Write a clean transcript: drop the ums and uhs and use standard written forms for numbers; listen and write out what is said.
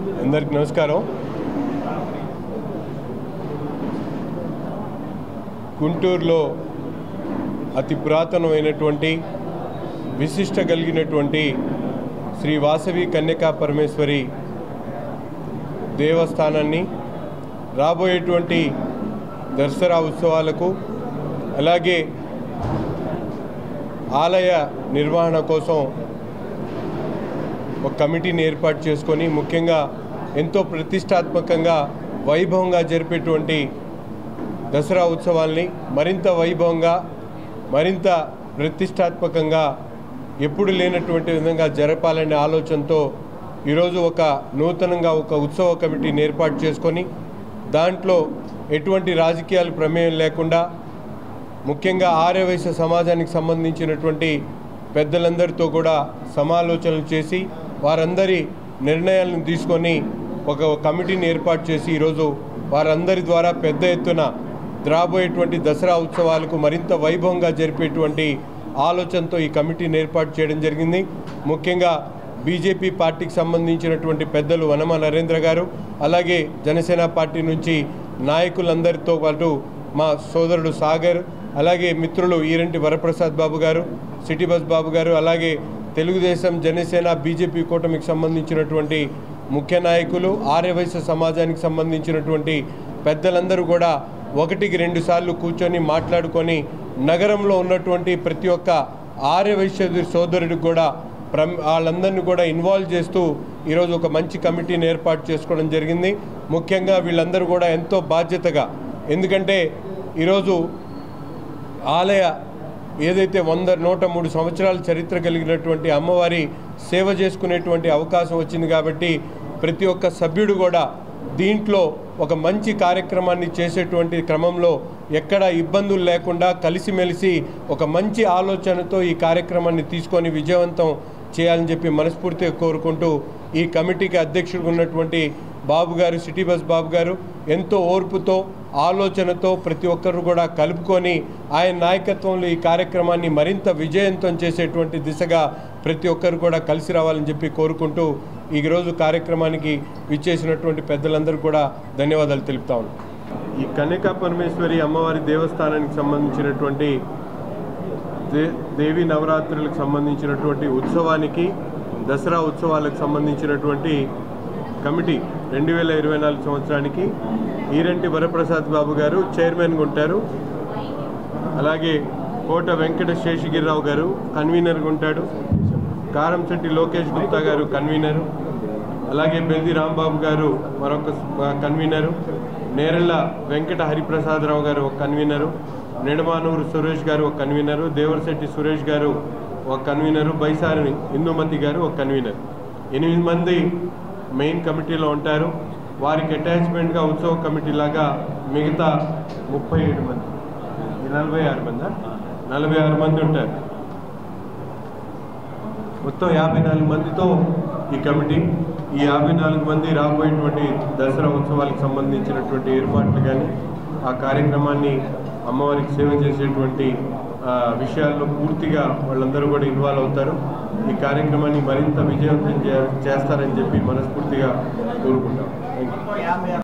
అందరికీ నమస్కారం. గుంటూరులో అతి పురాతనమైనటువంటి విశిష్ట కలిగినటువంటి శ్రీ వాసవి కన్యకా పరమేశ్వరి దేవస్థానాన్ని రాబోయేటువంటి దసరా ఉత్సవాలకు అలాగే ఆలయ నిర్వహణ కోసం ఒక కమిటీని ఏర్పాటు చేసుకొని ముఖ్యంగా ఎంతో ప్రతిష్టాత్మకంగా వైభవంగా జరిపేటువంటి దసరా ఉత్సవాల్ని మరింత వైభవంగా మరింత ప్రతిష్టాత్మకంగా ఎప్పుడు లేనటువంటి విధంగా జరపాలనే ఆలోచనతో ఈరోజు ఒక నూతనంగా ఒక ఉత్సవ కమిటీని ఏర్పాటు చేసుకొని దాంట్లో ఎటువంటి రాజకీయాల ప్రమేయం లేకుండా ముఖ్యంగా ఆర్యవైశ్య సమాజానికి సంబంధించినటువంటి పెద్దలందరితో కూడా సమాలోచనలు చేసి వారందరి నిర్ణయాలను తీసుకొని ఒక కమిటీని ఏర్పాటు చేసి ఈరోజు వారందరి ద్వారా పెద్ద ఎత్తున రాబోయేటువంటి దసరా ఉత్సవాలకు మరింత వైభవంగా జరిపేటువంటి ఆలోచనతో ఈ కమిటీని ఏర్పాటు చేయడం జరిగింది. ముఖ్యంగా బీజేపీ పార్టీకి సంబంధించినటువంటి పెద్దలు వనమ నరేంద్ర గారు అలాగే జనసేన పార్టీ నుంచి నాయకులందరితో పాటు మా సోదరుడు సాగర్ అలాగే మిత్రులు ఈరంటి వరప్రసాద్ బాబు గారు సిటీ బస్ బాబు గారు అలాగే తెలుగుదేశం జనసేన బీజేపీ కూటమికి సంబంధించినటువంటి ముఖ్య నాయకులు ఆర్యవైశ్య సమాజానికి సంబంధించినటువంటి పెద్దలందరూ కూడా ఒకటికి రెండు సార్లు కూర్చొని మాట్లాడుకొని నగరంలో ఉన్నటువంటి ప్రతి ఒక్క ఆర్యవైశ్య సోదరుడికి కూడా వాళ్ళందరినీ కూడా ఇన్వాల్వ్ చేస్తూ ఈరోజు ఒక మంచి కమిటీని ఏర్పాటు చేసుకోవడం జరిగింది. ముఖ్యంగా వీళ్ళందరూ కూడా ఎంతో బాధ్యతగా, ఎందుకంటే ఈరోజు ఆలయ ఏదైతే 103 సంవత్సరాల చరిత్ర కలిగినటువంటి అమ్మవారి సేవ చేసుకునేటువంటి అవకాశం వచ్చింది కాబట్టి ప్రతి ఒక్క సభ్యుడు కూడా దీంట్లో ఒక మంచి కార్యక్రమాన్ని చేసేటువంటి క్రమంలో ఎక్కడ ఇబ్బందులు లేకుండా కలిసిమెలిసి ఒక మంచి ఆలోచనతో ఈ కార్యక్రమాన్ని తీసుకొని విజయవంతం చేయాలని చెప్పి మనస్ఫూర్తిగా కోరుకుంటూ ఈ కమిటీకి అధ్యక్షుడిగా ఉన్నటువంటి బాబు గారు సిటీ బస్ బాబు గారు ఎంతో ఓర్పుతో ఆలోచనతో ప్రతి ఒక్కరు కూడా కలుపుకొని ఆయన నాయకత్వంలో ఈ కార్యక్రమాన్ని మరింత విజయవంతం చేసేటువంటి దిశగా ప్రతి ఒక్కరు కూడా కలిసి రావాలని చెప్పి కోరుకుంటూ ఈరోజు కార్యక్రమానికి విచ్చేసినటువంటి పెద్దలందరూ కూడా ధన్యవాదాలు తెలుపుతా ఉన్నాం. ఈ కన్యకా పరమేశ్వరి అమ్మవారి దేవస్థానానికి సంబంధించినటువంటి దేవి నవరాత్రులకు సంబంధించినటువంటి ఉత్సవానికి దసరా ఉత్సవాలకు సంబంధించినటువంటి కమిటీ 2024 సంవత్సరానికి ఈరంటి వరప్రసాద్ బాబు గారు చైర్మన్గా ఉంటారు. అలాగే కోట వెంకట శేషగిరిరావు గారు కన్వీనర్గా ఉంటాడు. కారంశెట్టి లోకేష్ గుప్తా గారు కన్వీనరు, అలాగే బెల్ది రాంబాబు గారు మరొక కన్వీనరు, నేరెళ్ళ వెంకట హరిప్రసాదరావు గారు ఒక కన్వీనరు, నెడమానూరు సురేష్ గారు ఒక కన్వీనరు, దేవరశెట్టి సురేష్ గారు ఒక కన్వీనరు, బైసారి ఇందుమతి గారు ఒక కన్వీనర్. 8 మంది మెయిన్ కమిటీలో ఉంటారు. వారికి అటాచ్మెంట్గా ఉత్సవ కమిటీ లాగా మిగతా 37 మంది 46 మంది ఉంటారు. మొత్తం 54 మందితో ఈ కమిటీ. ఈ 54 మంది రాబోయేటువంటి దసరా ఉత్సవాలకు సంబంధించినటువంటి ఏర్పాట్లు కానీ ఆ కార్యక్రమాన్ని అమ్మవారికి సేవ చేసేటువంటి విషయాల్లో పూర్తిగా వాళ్ళందరూ కూడా ఇన్వాల్వ్ అవుతారు. ఈ కార్యక్రమాన్ని మరింత విజయవంతం చేస్తారని చెప్పి మనస్ఫూర్తిగా కోరుకుంటాం. Thank you.